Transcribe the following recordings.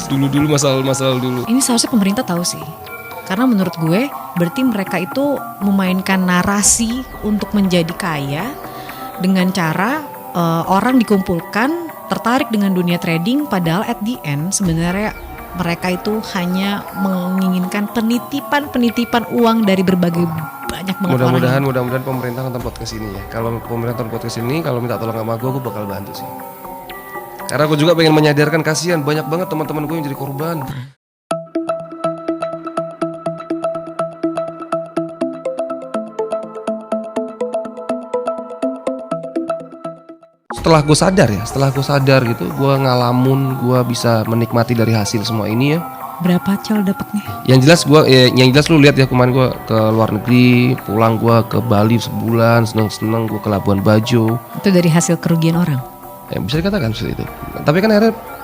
Dulu masalah dulu. Ini seharusnya pemerintah tahu sih. Karena menurut gue berarti mereka itu memainkan narasi untuk menjadi kaya dengan cara orang dikumpulkan tertarik dengan dunia trading, padahal at the end sebenarnya mereka itu hanya menginginkan penitipan uang dari berbagai banyak banget orang. Mudah-mudahan pemerintah nonton podcast ini ya. Kalau pemerintah nonton podcast ini, kalau minta tolong sama gue bakal bantu sih. Karena gue juga pengen menyadarkan, kasihan banyak banget teman-teman gue yang jadi korban. Setelah gue sadar gitu, gue ngalamun, gue bisa menikmati dari hasil semua ini ya. Berapa cal dapatnya? Yang jelas lu lihat ya, kemarin gue ke luar negeri, pulang gue ke Bali sebulan, seneng gue ke Labuan Bajo. Itu dari hasil kerugian orang? Ya, bisa dikatakan seperti itu. Tapi kan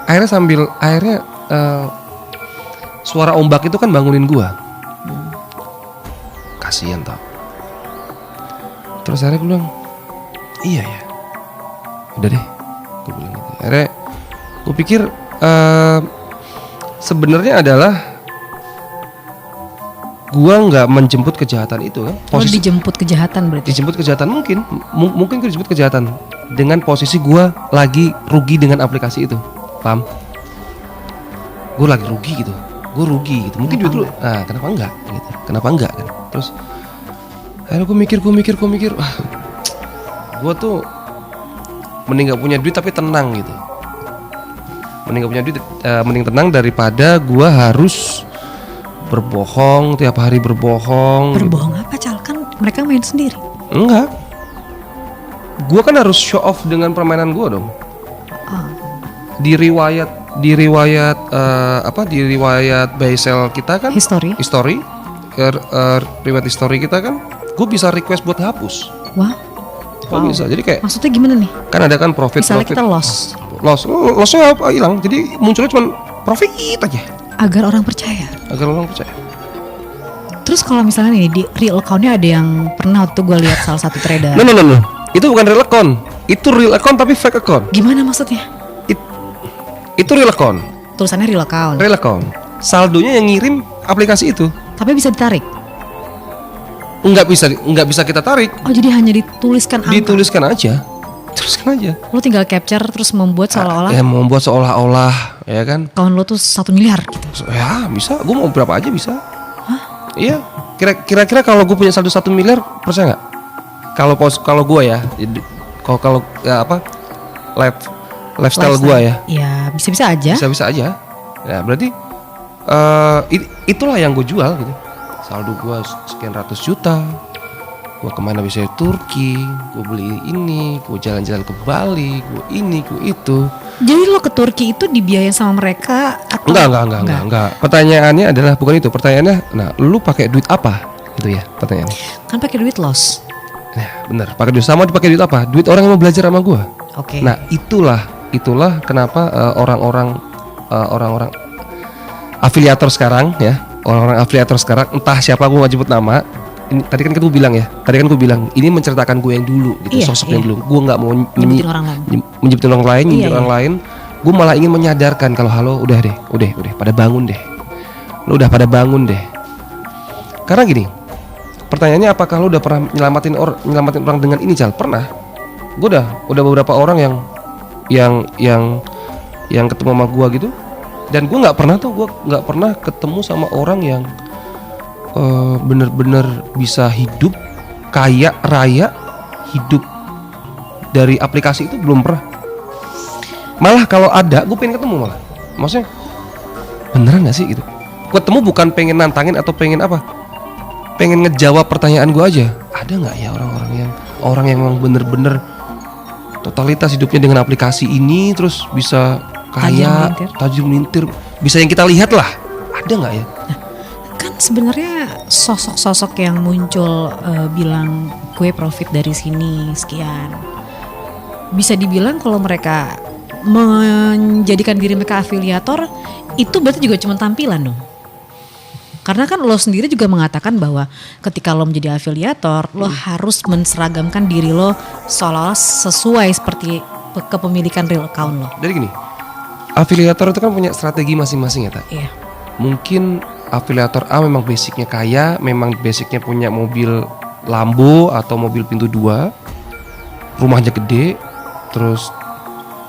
akhirnya suara ombak itu kan bangunin gue. Kasian tau. Terus akhirnya gue bilang, iya ya, udah deh, gue bilang gitu. Akhirnya gue pikir sebenarnya adalah gue nggak menjemput kejahatan itu kan. Dijemput kejahatan berarti? Dijemput kejahatan mungkin gue dijemput kejahatan dengan posisi gue lagi rugi dengan aplikasi itu, paham? Gue lagi rugi gitu, mungkin duit lu, kenapa enggak gitu, kan? Terus akhirnya gue mikir, gue tuh mending gak punya duit tapi tenang gitu. Mending tenang daripada gue harus berbohong, tiap hari berbohong. Berbohong gitu. Apa cal? Kan mereka main sendiri. Enggak, gue kan harus show off dengan permainan gue dong. Di riwayat Baisel kita kan, riwayat history kita kan, gue bisa request buat hapus. Wah. Wow. Bisa. Jadi kayak, maksudnya gimana nih? Kan ada kan profit. Misalnya kita lossnya apa hilang, jadi munculnya cuma profit aja. Agar orang percaya. Terus kalau misalnya nih di real account-nya ada yang pernah waktu gue lihat salah satu trader. No. Itu bukan real account. Itu real account tapi fake account. Gimana maksudnya? Itu real account. Tulisannya real account. Real account. Saldonya yang ngirim aplikasi itu. Tapi bisa ditarik? Enggak bisa kita tarik. Oh, jadi hanya dituliskan angka. Tuliskan aja. Lo tinggal capture terus membuat seolah-olah. Ya, membuat seolah-olah, ya kan. Kawan lo tuh 1 miliar gitu. Ya, bisa. Gue mau berapa aja bisa. Hah? Iya. Kira-kira kalau gue punya saldo 1 miliar, percaya nggak? Kalau gue ya, kalau lifestyle gue ya. Ya, bisa-bisa aja. Bisa-bisa aja. Ya, berarti itulah yang gue jual gitu. Saldo gue sekian ratus juta. Gue kemana bisa Turki, gue beli ini, gue jalan-jalan ke Bali, gue ini, gue itu. Jadi lo ke Turki itu dibiayain sama mereka atau? Enggak. Pertanyaannya adalah bukan itu. Pertanyaannya, nah, lu pakai duit apa? Itu ya pertanyaannya. Kan pakai duit loss. Nah, benar. Pakai duit sama, dipakai duit apa? Duit orang yang mau belajar sama gue. Oke. Nah, itulah kenapa orang-orang afiliator sekarang ya, entah siapa, gue gak jemput nama. Ini, tadi kan gue bilang ini menceritakan gue yang dulu gitu, sosok yang dulu. Gue nggak mau menyebutin orang lain. Gue malah ingin menyadarkan kalau halo, udah pada bangun deh. Lu udah pada bangun deh. Karena gini, pertanyaannya apakah lu udah pernah nyelamatin orang dengan ini, Cal? Pernah. Gue udah beberapa orang yang ketemu sama gue gitu. Dan gue nggak pernah ketemu sama orang yang bener-bener bisa hidup kaya raya, hidup dari aplikasi itu belum pernah. Malah kalau ada, gue pengen ketemu malah. Maksudnya beneran nggak sih gitu? Ketemu bukan pengen nantangin atau pengen apa? Pengen ngejawab pertanyaan gue aja. Ada nggak ya orang yang memang bener-bener totalitas hidupnya dengan aplikasi ini, terus bisa kaya, tajam melintir, bisa yang kita lihat lah. Ada nggak ya? Kan sebenarnya sosok-sosok yang muncul bilang gue profit dari sini sekian, bisa dibilang kalau mereka menjadikan diri mereka afiliator, itu berarti juga cuma tampilan dong. Karena kan lo sendiri juga mengatakan bahwa ketika lo menjadi afiliator, lo harus menseragamkan diri lo seolah-olah sesuai seperti kepemilikan real account lo. Jadi gini, afiliator itu kan punya strategi masing-masing ya, Tak. Iya. Mungkin afiliator A memang basicnya kaya, memang basicnya punya mobil Lambo atau mobil pintu 2, rumahnya gede, terus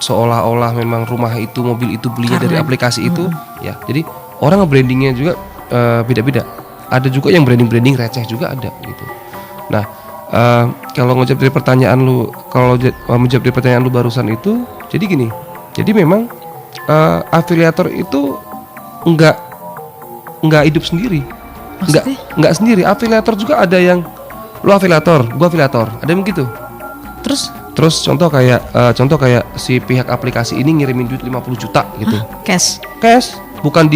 seolah-olah memang rumah itu, mobil itu belinya dari aplikasi itu, ya. Jadi orang nge-brandingnya juga beda-beda. Ada juga yang branding receh juga ada gitu. Nah, kalau menjawab dari pertanyaan lu, barusan itu, jadi gini. Jadi memang afiliator itu nggak hidup sendiri. Maksudnya? Nggak sendiri. Afiliator juga ada yang lu afiliator, gua afiliator. Ada yang begitu. Terus contoh kayak si pihak aplikasi ini ngirimin duit 50 juta gitu. Cash. Bukan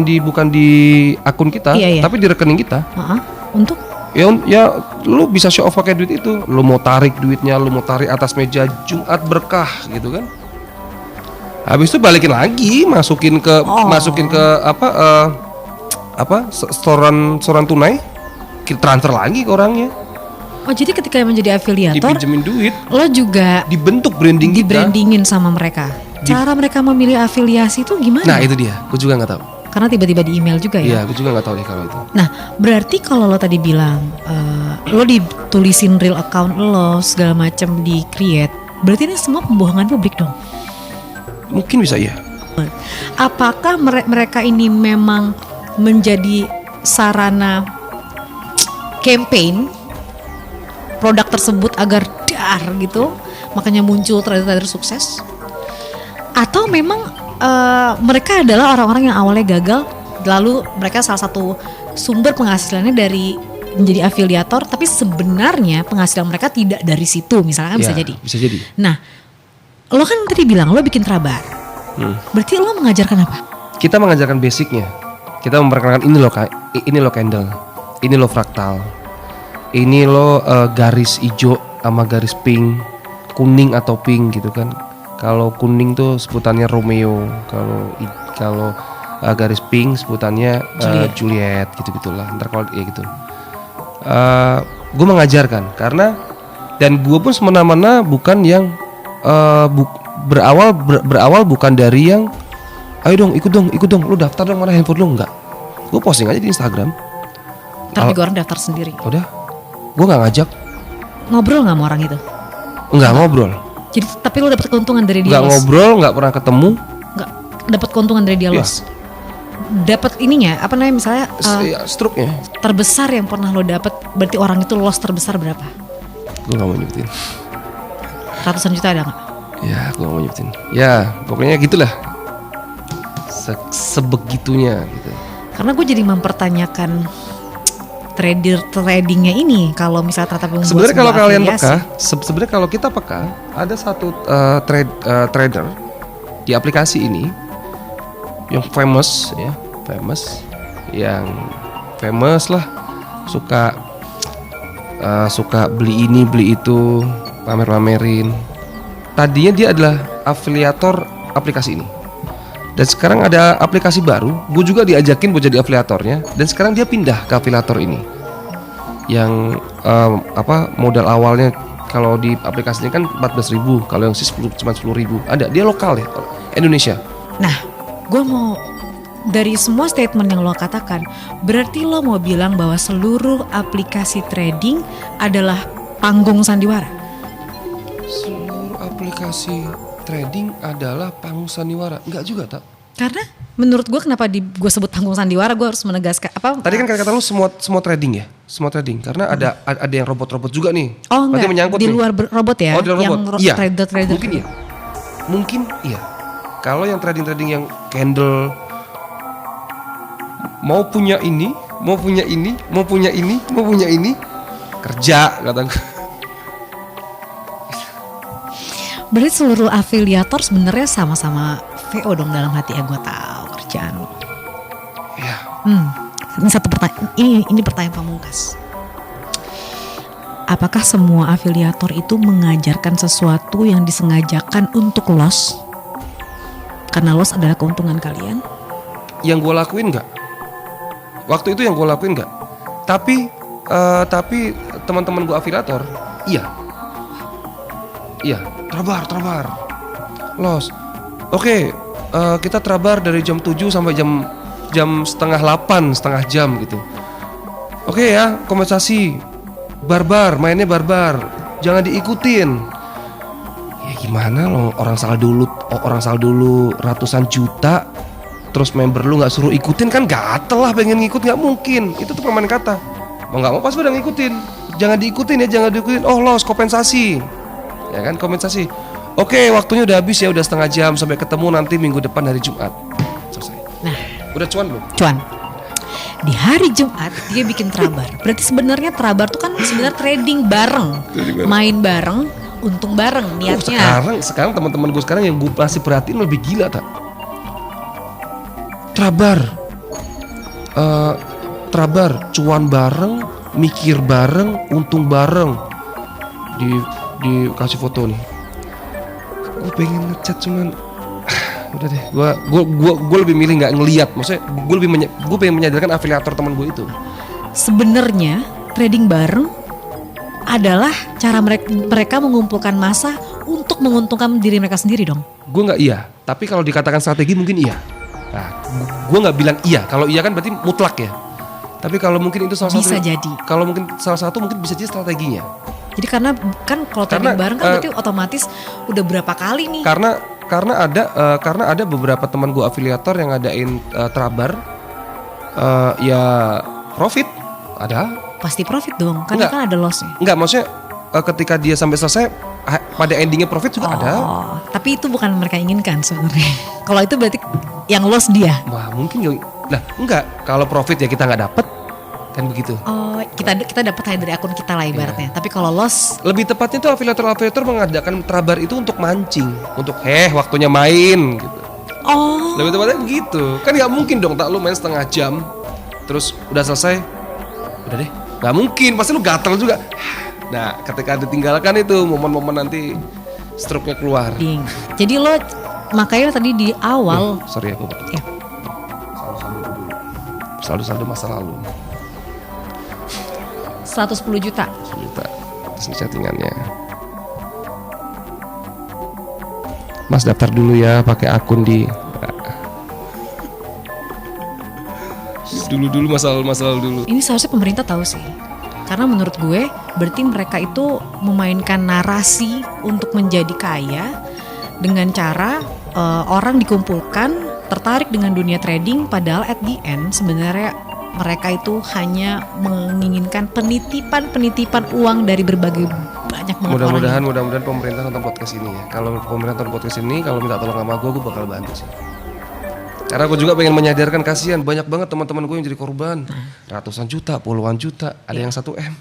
di akun kita, Iya. tapi di rekening kita. Untuk? Ya lu bisa show off pakai duit itu. Lu mau tarik duitnya, lu mau tarik atas meja Jumat berkah gitu kan. Habis itu balikin lagi, masukin ke setoran tunai, kita transfer lagi ke orangnya. Oh, jadi ketika menjadi afiliator, Dipinjemin duit, lo juga dibentuk branding kita. di-brandingin sama mereka. Cara mereka memilih afiliasi itu gimana? Nah itu dia, gue juga nggak tahu. Karena tiba-tiba di email juga ya. Iya, gue juga nggak tahu deh kalau itu. Nah, berarti kalau lo tadi bilang lo ditulisin real account lo segala macam di create, berarti ini semua pembohongan publik dong. Mungkin bisa ya. Apakah mereka ini memang menjadi sarana campaign produk tersebut agar dar gitu, makanya muncul trader-trader sukses? Atau memang mereka adalah orang-orang yang awalnya gagal, lalu mereka salah satu sumber penghasilannya dari menjadi afiliator, tapi sebenarnya penghasilan mereka tidak dari situ, misalnya kan bisa jadi. Bisa jadi. Nah, lo kan tadi bilang lo bikin Trabar, berarti lo mengajarkan apa? Kita mengajarkan basicnya. Kita memperkenalkan ini lo candle, ini lo fraktal, ini lo garis hijau sama garis pink, kuning atau pink gitu kan. Kalau kuning tuh sebutannya Romeo, kalau garis pink sebutannya Juliet gitu-gitulah. Ntar kalau ya gitu. Gue mengajarkan karena dan gue pun semena-mena bukan yang berawal bukan dari yang ayo dong ikut dong lu daftar dong, mana handphone lu, enggak. Gue posting aja di Instagram. Tapi gue orang daftar sendiri. Udah, gue nggak ngajak. Ngobrol nggak sama orang itu? Nggak ngobrol. Jadi tapi lo dapet keuntungan dari dia? Nggak ngobrol, nggak pernah ketemu. Nggak dapat keuntungan dari dia los? Dapat ininya apa namanya misalnya? Struknya. Terbesar yang pernah lo dapat, berarti orang itu loss terbesar berapa? Gue nggak mau nyebutin. Ratusan juta ada nggak? Ya, gue nggak mau nyebutin. Ya, pokoknya gitulah. Sebegitunya gitu. Karena gue jadi mempertanyakan tradingnya ini kalau misalnya ternyata membuat sebenarnya kalau kalian afiliasi. peka, sebenarnya kalau kita peka, ada satu trader di aplikasi ini yang famous lah, suka beli ini beli itu, pamerin. Tadinya dia adalah afiliator aplikasi ini. Dan sekarang ada aplikasi baru, gue juga diajakin buat jadi afiliatornya. Dan sekarang dia pindah ke afiliator ini. Yang modal awalnya kalau di aplikasinya kan 14.000, kalau yang cuma 10.000. Ada, dia lokal ya, Indonesia. Nah, gue mau dari semua statement yang lo katakan, berarti lo mau bilang bahwa seluruh aplikasi trading adalah panggung sandiwara? Seluruh aplikasi trading adalah panggung sandiwara. Enggak juga, tak? Karena menurut gue kenapa gue sebut panggung sandiwara, gue harus menegaskan apa? Tadi kan kata lu semua trading ya, semua trading. Karena ada yang robot-robot juga nih. Oh enggak, menyangkut di nih. luar robot ya? Oh di luar yang robot. Iya. Trader. Mungkin iya. Kalau yang trading yang candle mau punya ini, kerja kata gue. Berarti seluruh afiliator sebenarnya sama-sama VO dong dalam hati ya, gue tahu kerjaan lo. Iya. Ini satu pertanyaan, ini pertanyaan pamungkas. Apakah semua afiliator itu mengajarkan sesuatu yang disengajakan untuk loss? Karena loss adalah keuntungan kalian? Yang gue lakuin enggak. Waktu itu yang gue lakuin enggak. Tapi teman-teman gue afiliator, iya, trabar, loss. Oke, kita trabar dari jam 7 sampai jam setengah 8, setengah jam gitu. Oke ya, kompensasi barbar, mainnya barbar, jangan diikutin. Ya gimana lo, orang saldo dulu ratusan juta, terus member lu nggak suruh ikutin, kan gatel lah pengen ngikut, nggak mungkin. Itu tuh permainan kata, mau nggak mau pas udah ngikutin. Jangan diikutin ya, jangan diikutin. Oh loss, kompensasi, ya kan, kompensasi. Oke, waktunya udah habis ya, udah setengah jam, sampai ketemu nanti minggu depan hari Jumat. Selesai. Nah, udah cuan belum? cuan. Di hari Jumat dia bikin trabar. Berarti sebenarnya trabar tuh kan sebenarnya trading bareng, main bareng, untung bareng niatnya. Sekarang teman-teman gue sekarang yang gue masih perhatiin lebih gila tak? Trabar, cuan bareng, mikir bareng, untung bareng. Dikasih foto nih. Gue pengen ngechat cuman udah deh, gue lebih milih nggak ngelihat. Maksudnya gue pengen menyadarkan afiliator teman gue itu. Sebenarnya trading bareng adalah cara mereka mengumpulkan massa untuk menguntungkan diri mereka sendiri dong. Gue nggak iya, tapi kalau dikatakan strategi mungkin iya. Nah, gue nggak bilang iya. Kalau iya kan berarti mutlak ya. Tapi kalau mungkin itu salah satu, bisa jadi. Kalau mungkin salah satu mungkin bisa jadi strateginya. Jadi karena kan kalau trading bareng kan berarti otomatis udah berapa kali nih? Karena ada beberapa teman gue afiliator yang ngadain trabar, ya profit ada. Pasti profit dong, karena kan ada lossnya. Enggak, maksudnya ketika dia sampai selesai pada endingnya profit juga ada. Tapi itu bukan mereka inginkan sebenarnya. Kalau itu berarti yang loss dia. Wah mungkin lah enggak, kalau profit ya kita nggak dapet. Kan begitu. Oh, kita dapat hanya dari akun kita lah ibaratnya. Yeah. Tapi kalau loss, lebih tepatnya tuh afiliator mengadakan trabar itu untuk mancing, untuk waktunya main gitu. Oh. Lebih tepatnya begitu. Kan nggak mungkin dong tak lu main setengah jam, terus udah selesai, udah deh. Nggak mungkin, pasti lu gatel juga. Nah, ketika ditinggalkan itu momen-momen nanti stroke-nya keluar. Ding. Jadi lo makanya tadi di awal. Sorry aku. Ya. Saldo masa lalu. 110 juta. 1 juta. Terus chattingannya. Mas daftar dulu ya pakai akun di dulu masa lalu dulu. Ini seharusnya pemerintah tahu sih. Karena menurut gue berarti mereka itu memainkan narasi untuk menjadi kaya dengan cara orang dikumpulkan tertarik dengan dunia trading, padahal at the end sebenarnya mereka itu hanya menginginkan penitipan uang dari berbagai banyak banget orang. Mudah-mudahan pemerintah nonton podcast ini ya. Kalau pemerintah nonton podcast ini, kalau minta tolong sama gue bakal bantu sih. Karena aku juga pengen menyadarkan, kasihan banyak banget teman-teman gue yang jadi korban. Ratusan juta, puluhan juta, ada yang 1 M.